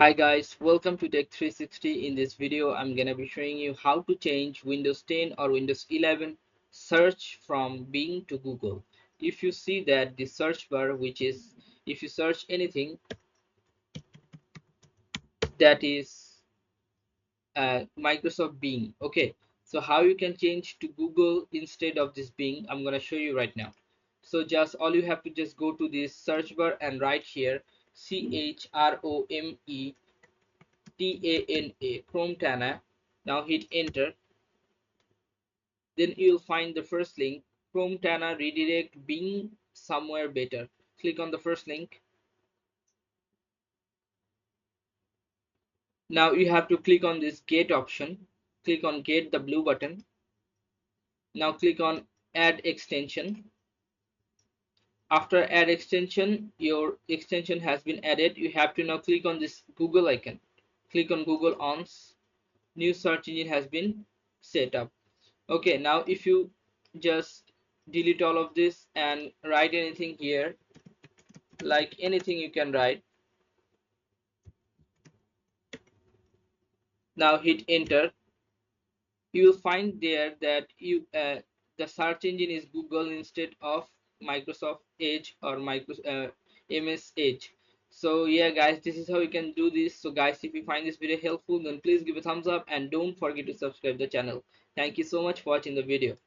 Hi guys, welcome to Tech 360. In this video, I'm gonna be showing you how to change Windows 10 or Windows 11 search from Bing to Google. If you see that the search bar, which is if you search anything that is Microsoft Bing. Okay, so how you can change to Google instead of this Bing, I'm gonna show you right now. So just all you have to just go to this search bar and write here CHROMETANA, Chrome Tana. Now hit enter. Then you'll find the first link, Chrome Tana redirect Bing somewhere better. Click on the first link. Now you have to click on this get option. Click on get, the blue button. Now click on add extension. After add extension, your extension has been added. You have to now click on this Google icon. Click on Google once. New search engine has been set up. Okay, now if you just delete all of this and write anything here, like anything you can write. Now hit enter. You will find there that the search engine is Google instead of Microsoft Edge or MS Edge. So yeah guys, this is how you can do this. So guys, if you find this video helpful, then please give a thumbs up and don't forget to subscribe the channel. Thank you so much for watching the video.